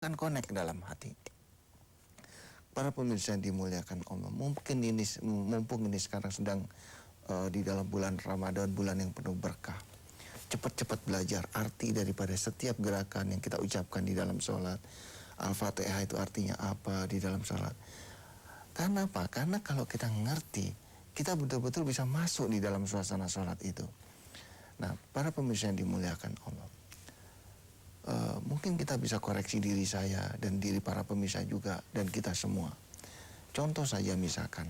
akan connect dalam hati. Para pemirsa yang dimuliakan Allah, mumpung ini sekarang sedang di dalam bulan Ramadan, bulan yang penuh berkah. Cepat-cepat belajar arti daripada setiap gerakan yang kita ucapkan di dalam sholat. Al-Fatihah itu artinya apa di dalam sholat. Karena apa? Karena kalau kita ngerti, kita betul-betul bisa masuk di dalam suasana sholat itu. Nah, para pemirsa yang dimuliakan Allah, mungkin kita bisa koreksi diri saya dan diri para pemirsa juga dan kita semua. Contoh saja misalkan,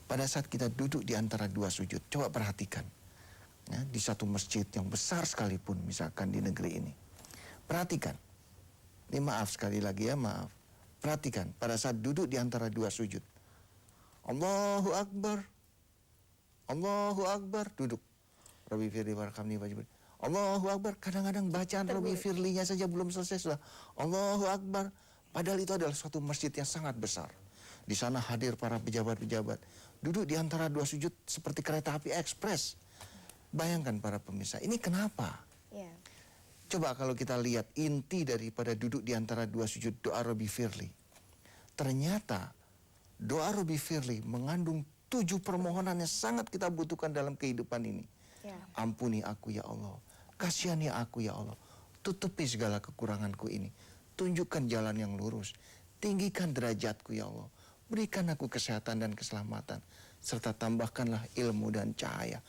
pada saat kita duduk di antara dua sujud, coba perhatikan. Ya, di satu masjid yang besar sekalipun, misalkan di negeri ini. Perhatikan. Ini maaf sekali lagi ya, maaf. Perhatikan, pada saat duduk di antara dua sujud. Allahu Akbar. Allahu Akbar, duduk. Rabbi firli warhamni wajibri. Allahu Akbar, kadang-kadang bacaan Rabbi firlinya saja belum selesai sudah Allahu Akbar. Padahal itu adalah suatu masjid yang sangat besar. Di sana hadir para pejabat-pejabat. Duduk di antara dua sujud seperti kereta api ekspres. Bayangkan para pemirsa, ini kenapa? Yeah. Coba kalau kita lihat inti daripada duduk di antara dua sujud doa Rabbi firli. Ternyata doa Rabbi firli mengandung 7 permohonan yang sangat kita butuhkan dalam kehidupan ini. Yeah. Ampuni aku ya Allah, kasihani aku ya Allah, tutupi segala kekuranganku ini, tunjukkan jalan yang lurus, tinggikan derajatku ya Allah, berikan aku kesehatan dan keselamatan, serta tambahkanlah ilmu dan cahaya.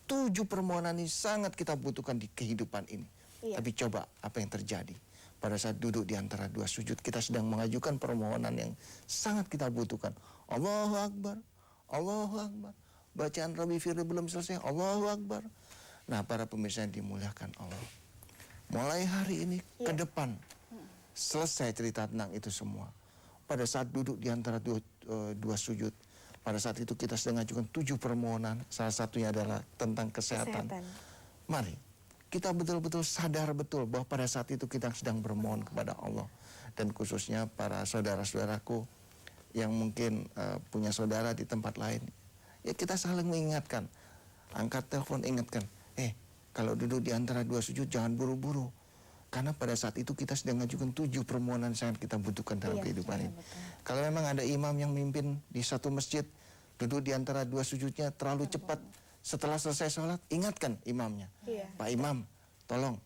7 permohonan ini sangat kita butuhkan di kehidupan ini. Iya. Tapi coba apa yang terjadi pada saat duduk di antara dua sujud, kita sedang mengajukan permohonan yang sangat kita butuhkan. Allahu Akbar, Allahu Akbar. Bacaan Rabbi firli belum selesai, Allahu Akbar. Nah, para pemirsa yang dimuliakan Allah, mulai hari ini ke depan, selesai cerita tentang itu semua. Pada saat duduk di antara dua sujud, pada saat itu kita sedang mengajukan 7 permohonan, salah satunya adalah tentang kesehatan. Mari, kita betul-betul sadar betul bahwa pada saat itu kita sedang bermohon kepada Allah. Dan khususnya para saudara-saudaraku yang mungkin punya saudara di tempat lain, ya kita saling mengingatkan, angkat telepon ingatkan, kalau duduk di antara dua sujud jangan buru-buru. Karena pada saat itu kita sedang mengajukan 7 permohonan sangat kita butuhkan dalam kehidupan ini. Kalau memang ada imam yang mimpin di satu masjid, duduk di antara dua sujudnya terlalu cepat, setelah selesai sholat, ingatkan imamnya. Pak Imam, tolong,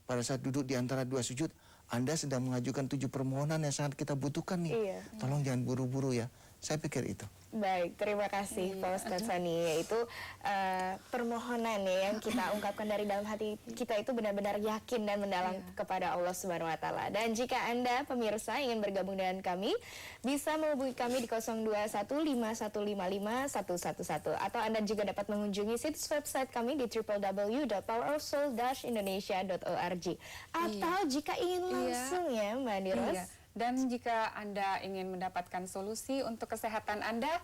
pada saat duduk di antara dua sujud, Anda sedang mengajukan 7 permohonan yang sangat kita butuhkan nih. Tolong jangan buru-buru ya. Saya pikir itu. Baik, terima kasih Pak Ustadz Sani. Yaitu permohonan ya yang kita ungkapkan dari dalam hati kita itu benar-benar yakin dan mendalam kepada Allah Subhanahu Wa Taala. Dan jika Anda pemirsa ingin bergabung dengan kami, bisa menghubungi kami di 0215155111 atau Anda juga dapat mengunjungi situs website kami di www.powerofsoul-indonesia.org. Atau jika ingin langsung ya Mbak Niros. Dan jika Anda ingin mendapatkan solusi untuk kesehatan Anda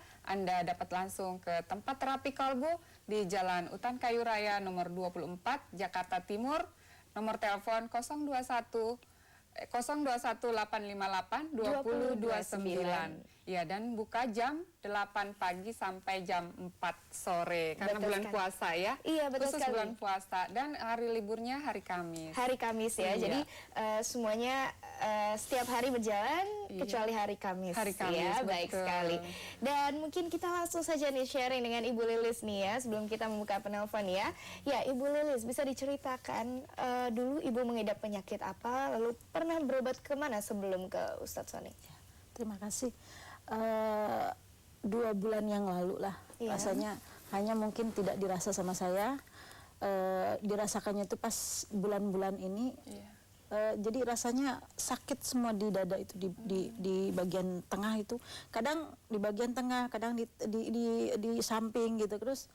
dapat langsung ke tempat terapi kalbu di Jalan Utan Kayu Raya nomor 24, Jakarta Timur. Nomor telepon 0218582029. Ya, dan buka jam 8 pagi sampai jam 4 sore karena bulan puasa ya. Iya, betul khusus sekali. bulan puasa, dan hari liburnya hari Kamis. Hari Kamis ya. Jadi semuanya setiap hari berjalan kecuali hari Kamis. Hari Kamis, ya, betul. Baik sekali. Dan mungkin kita langsung saja nih sharing dengan Ibu Lilis nih ya sebelum kita membuka penelpon ya. Ya, Ibu Lilis bisa diceritakan dulu Ibu mengidap penyakit apa, lalu pernah berobat kemana sebelum ke Ustadz Sani? Terima kasih. 2 bulan yang lalu lah, rasanya hanya mungkin tidak dirasa sama saya, dirasakannya itu pas bulan-bulan ini. Jadi rasanya sakit semua di dada itu, di bagian tengah itu, kadang di bagian tengah, kadang di samping gitu. Terus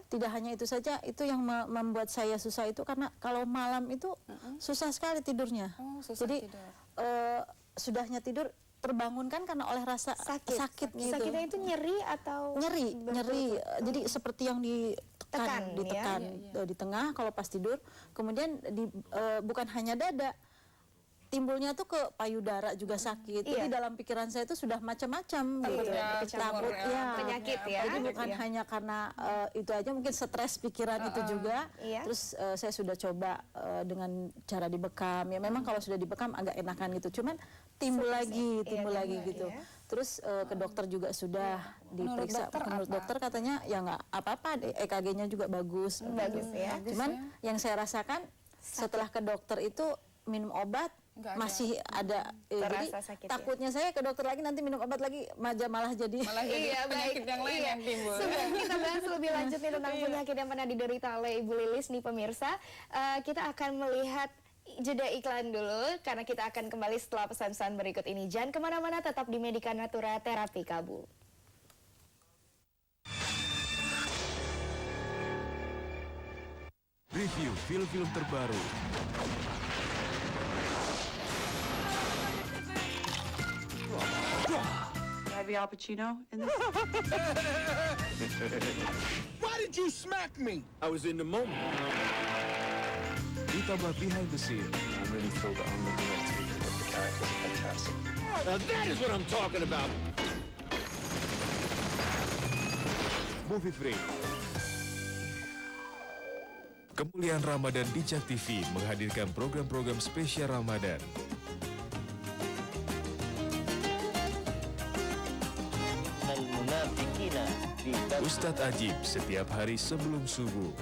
tidak hanya itu saja, itu yang membuat saya susah itu karena kalau malam itu susah sekali tidurnya. Jadi sudahnya tidur terbangunkan karena oleh rasa sakit gitu. Sakitnya itu nyeri atau nyeri. Jadi seperti yang ditekan di tengah kalau pas tidur. Kemudian bukan hanya dada, timbulnya tuh ke payudara juga sakit. Jadi dalam pikiran saya itu sudah macam-macam gitu. Takutnya Takut tumor, ya. penyakit ya. Jadi bukan hanya karena itu aja, mungkin stres pikiran itu juga. Iya. Terus saya sudah coba dengan cara dibekam. Ya memang kalau sudah dibekam agak enakan gitu. Cuman timbul lagi gitu. Terus ke dokter juga sudah diperiksa. Menurut dokter katanya ya nggak apa-apa, EKG-nya juga bagus. Bagus ya. Cuman yang saya rasakan setelah ke dokter itu minum obat Nggak ada. masih ada, jadi Terasa sakit ya? takutnya saya ke dokter lagi nanti minum obat lagi malah jadi Malah jadi penyakit yang lain yang timbul. Sebelum kita bahas lebih lanjut nih tentang penyakit yang pernah diderita oleh Ibu Lilis nih pemirsa, kita akan melihat jeda iklan dulu karena kita akan kembali setelah pesan-pesan berikut ini. Jangan kemana-mana, tetap di Medika Natura Terapi Kalbu. Review film-film terbaru, Ivy Al Pacino in this? Why did you smack me? I was in the moment. Ditambah behind the scene, I really feel that I'm living up to the characters are fantastic. Now that is what I'm talking about. Movie Frame. Kemuliaan Ramadan di Jak TV menghadirkan program-program spesial Ramadan. Ustadz Ajib setiap hari sebelum subuh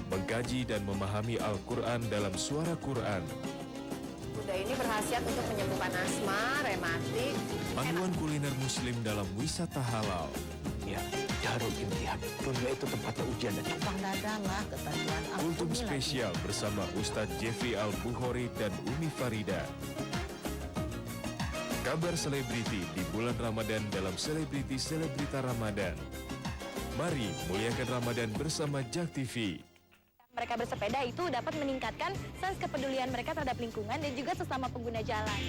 mengkaji dan memahami Al-Quran dalam suara Quran. Kuda ini berkhasiat untuk menyembuhkan asma, rematik. Panduan kuliner muslim dalam wisata halal. Ya, Darul Imtihan. Dunia itu tempatnya ujian dan coba. Kultum spesial bersama Ustadz Jeffrey Al-Bukhari dan Umi Farida. Kabar selebriti di bulan Ramadan dalam Selebriti Ramadan. Mari muliakan Ramadan bersama Jak TV. Mereka bersepeda itu dapat meningkatkan sens kepedulian mereka terhadap lingkungan dan juga sesama pengguna jalan.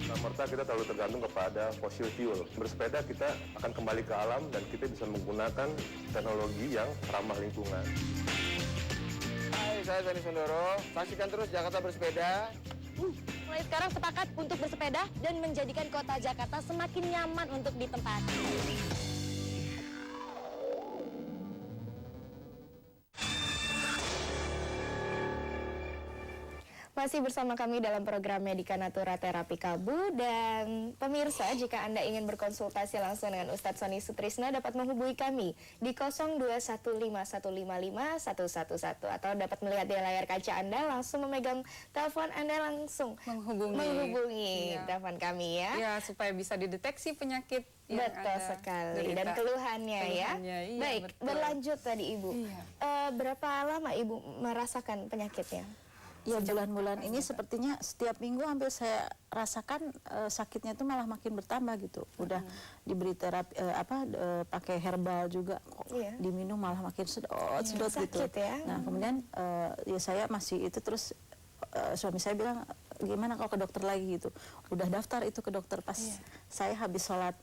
Serta kita terlalu tergantung kepada fossil fuel. Bersepeda kita akan kembali ke alam dan kita bisa menggunakan teknologi yang ramah lingkungan. Hai, saya Sani Sondoro. Saksikan terus Jakarta Bersepeda. Mulai sekarang sepakat untuk bersepeda dan menjadikan kota Jakarta semakin nyaman untuk ditempati. Masih bersama kami dalam program Medika Natura Terapi Kalbu, dan pemirsa, jika Anda ingin berkonsultasi langsung dengan Ustadz Sony Sutrisno dapat menghubungi kami di 0215155111 atau dapat melihat di layar kaca Anda, langsung memegang telepon Anda langsung menghubungi telepon kami ya. Ya, supaya bisa dideteksi penyakit yang Betul Anda sekali, derita. dan keluhannya ya. Iya, Baik, betul. berlanjut tadi Ibu. Iya. Berapa lama Ibu merasakan penyakitnya? ya bulan-bulan ini sepertinya setiap minggu hampir saya rasakan sakitnya itu malah makin bertambah gitu. Udah diberi terapi pakai herbal juga kok diminum malah makin sedot gitu. Ya. Nah, kemudian ya saya masih itu terus suami saya bilang gimana kalau ke dokter lagi gitu. Udah daftar itu ke dokter pas saya habis sholat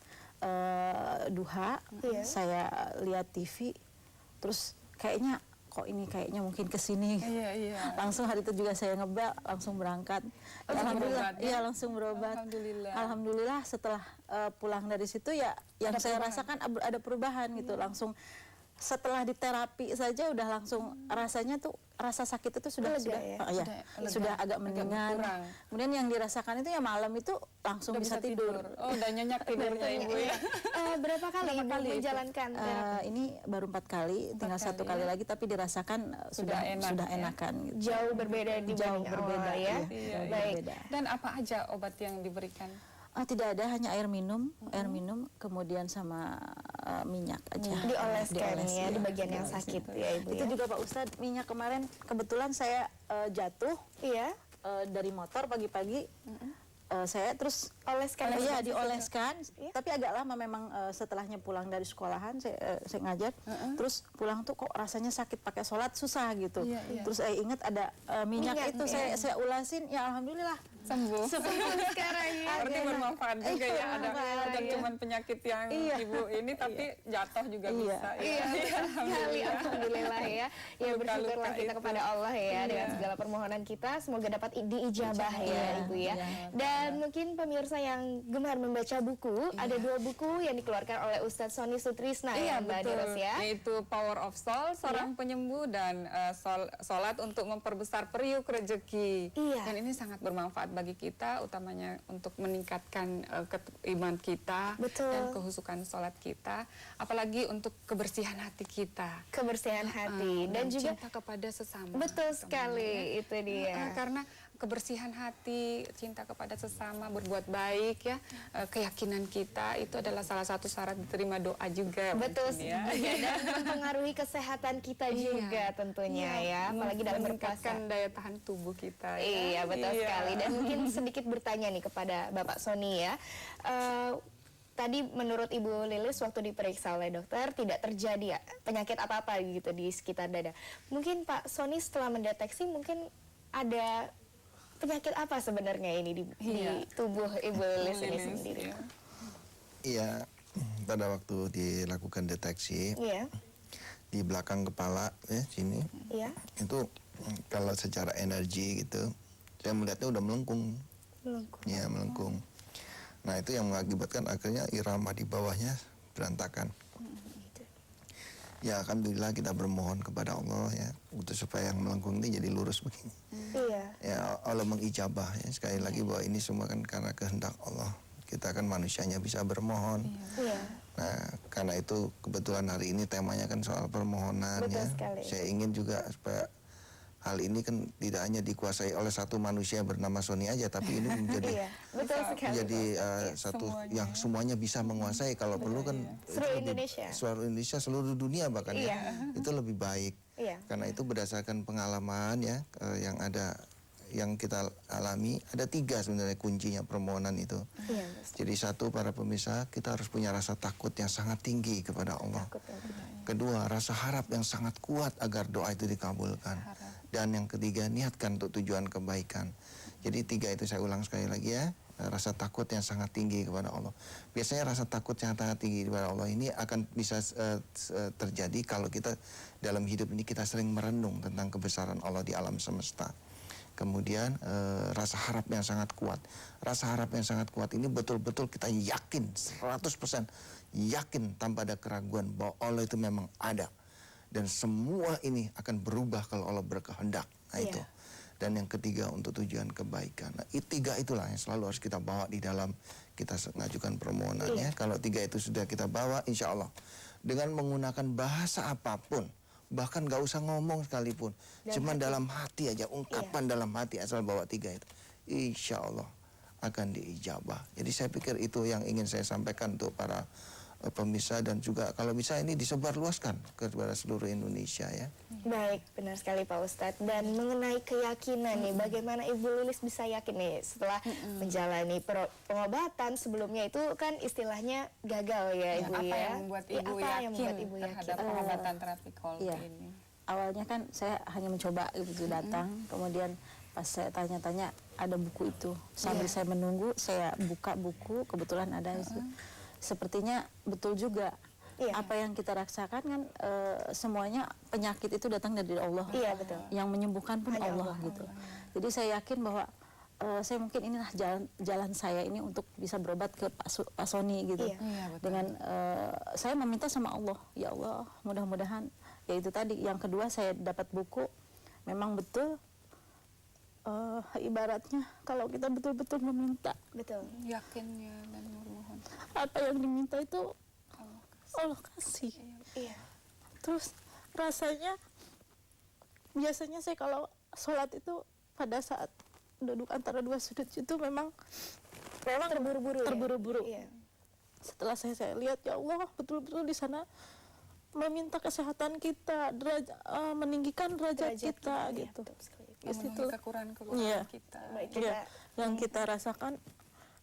duha, saya lihat TV terus kayaknya kok ini kayaknya mungkin kesini. Langsung hari itu juga saya ngebel, langsung berangkat. Alhamdulillah, iya langsung berobat. Alhamdulillah setelah pulang dari situ ya yang saya rasakan ada perubahan gitu. Langsung setelah diterapi saja udah langsung rasanya tuh rasa sakit itu sudah agak mendingan. Kemudian yang dirasakan itu ya malam itu langsung bisa tidur. Oh, udah nyenyak tidurnya Ibu ya. Berapa kali menjalankan terapi? Ini baru 4 kali, tinggal 1 kali lagi tapi dirasakan sudah enakan gitu. Jauh berbeda dibanding awal ya. Baik. Dan apa aja obat yang diberikan? Tidak ada, hanya air minum, kemudian sama minyak aja. Dioleskan ya, di bagian yang sakit ya Ibu. Itu juga Pak Ustadz, minyak kemarin kebetulan saya jatuh dari motor pagi-pagi. Saya terus oleskan. Iya, dioleskan. Tapi agak lama memang setelahnya pulang dari sekolahan saya ngajar. Terus pulang tuh kok rasanya sakit, pakai sholat susah gitu. Terus saya ingat ada minyak itu saya ulasin, ya alhamdulillah sembuh. sekarang ya. Berarti bermanfaat juga ya, ada bermanfaat, bukan iya. cuma penyakit yang ibu ini, tapi jatuh juga bisa. Iya, betul sekali. Alhamdulillah ya. Ya bersyukurlah kita kepada Allah ya dengan segala permohonan kita, semoga dapat diijabah ya Ibu ya. Dan mungkin pemirsa yang gemar membaca buku, ada 2 buku yang dikeluarkan oleh Ustadz Sony Sutrisna ya Mbak Diros ya. Yaitu Power of Soul, seorang penyembuh, dan Sholat untuk memperbesar periuk rezeki. Dan ini sangat bermanfaat bagi kita, utamanya untuk meningkatkan iman kita dan kehusukan sholat kita, apalagi untuk kebersihan hati kita. Kebersihan hati dan juga cinta kepada sesama. Betul sekali, itu dia. Karena kebersihan hati, cinta kepada sesama, berbuat baik ya, keyakinan kita itu adalah salah satu syarat diterima doa juga. Betul ya. Dan mempengaruhi kesehatan kita juga tentunya ya, apalagi dalam berpuasa. Meningkatkan daya tahan tubuh kita. Ya. Iya, betul sekali. Dan mungkin sedikit bertanya nih kepada Bapak Sony ya. Tadi menurut Ibu Lilis waktu diperiksa oleh dokter tidak terjadi penyakit apa-apa gitu di sekitar dada. Mungkin Pak Sony setelah mendeteksi mungkin ada penyakit apa sebenarnya ini di tubuh Ibu Lilis ini sendiri? Iya, pada waktu dilakukan deteksi di belakang kepala ya sini, itu kalau secara energi gitu, saya melihatnya udah melengkung. Ya melengkung. Nah itu yang mengakibatkan akhirnya irama di bawahnya berantakan. Ya alhamdulillah kita bermohon kepada Allah ya untuk supaya yang melengkung ini jadi lurus begini. Ya Allah mengijabah ya, sekali lagi bahwa ini semua kan karena kehendak Allah. Kita kan manusianya bisa bermohon. Nah karena itu kebetulan hari ini temanya kan soal permohonan. Betul ya. sekali. Saya ingin juga supaya hal ini kan tidak hanya dikuasai oleh satu manusia bernama Sony aja, tapi ini menjadi satu yang semuanya bisa menguasai. Kalau perlu kan seluruh Indonesia, seluruh dunia bahkan ya, itu lebih baik. Karena itu berdasarkan pengalaman ya yang ada, yang kita alami, ada 3 sebenarnya kuncinya permohonan itu. Jadi satu, para pemirsa, kita harus punya rasa takut yang sangat tinggi kepada Allah. Kedua, rasa harap yang sangat kuat agar doa itu dikabulkan. Dan yang ketiga, niatkan untuk tujuan kebaikan. Jadi 3 itu saya ulang sekali lagi ya. Rasa takut yang sangat tinggi kepada Allah. Biasanya rasa takut yang sangat tinggi kepada Allah ini akan bisa terjadi kalau kita dalam hidup ini kita sering merenung tentang kebesaran Allah di alam semesta. Kemudian rasa harap yang sangat kuat. Rasa harap yang sangat kuat ini betul-betul kita yakin, 100% yakin tanpa ada keraguan bahwa Allah itu memang ada. Dan semua ini akan berubah kalau Allah berkehendak. Nah itu. Dan yang ketiga untuk tujuan kebaikan. Nah 3 itulah yang selalu harus kita bawa di dalam kita mengajukan permohonan ya. Kalau 3 itu sudah kita bawa, insya Allah dengan menggunakan bahasa apapun, bahkan gak usah ngomong sekalipun, cuma dalam hati aja, ungkapan dalam hati asal bawa 3 itu, insya Allah akan diijabah. Jadi saya pikir itu yang ingin saya sampaikan untuk para pemirsa, dan juga kalau bisa ini disebarluaskan kepada seluruh Indonesia ya. Baik, benar sekali Pak Ustadz. Dan mengenai keyakinan nih, bagaimana Ibu Lilis bisa yakin nih setelah menjalani pengobatan sebelumnya itu kan istilahnya gagal ya Ibu Apa ya? yang membuat Ibu yakin terhadap pengobatan terapi kolbu ini? Awalnya kan saya hanya mencoba gitu datang, kemudian pas saya tanya-tanya ada buku itu. Sambil saya menunggu, saya buka buku, kebetulan ada itu. Sepertinya betul juga apa yang kita rasakan kan semuanya penyakit itu datang dari Allah. Yang menyembuhkan pun Allah gitu. Jadi saya yakin bahwa saya mungkin inilah jalan saya ini untuk bisa berobat ke Pak Sony gitu. Dengan saya meminta sama Allah, ya Allah mudah-mudahan ya itu tadi. Yang kedua saya dapat buku, memang betul ibaratnya kalau kita betul-betul meminta, yakinnya dan memohon, apa yang diminta itu Allah kasih. Terus rasanya biasanya saya kalau sholat itu pada saat duduk antara 2 sudut itu memang terburu-buru. Setelah saya lihat, ya Allah betul-betul di sana meminta kesehatan kita, meninggikan derajat kita gitu. Memenuhi kekurangan-kekurangan kita. Yang kita rasakan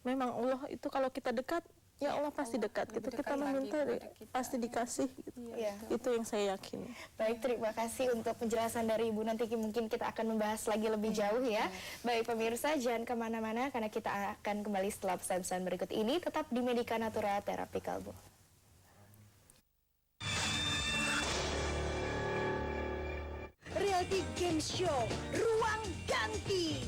memang Allah itu kalau kita dekat ya Allah pasti dekat gitu. Kita meminta pasti dikasih gitu. Iya. Itu yang saya yakini. Baik, terima kasih untuk penjelasan dari Ibu. Nanti mungkin kita akan membahas lagi lebih jauh ya. Baik pemirsa, jangan kemana-mana karena kita akan kembali setelah pesan-pesan berikut ini. Tetap di Medika Natura Terapi Kalbu. Reality Game Show Ruang Ganti.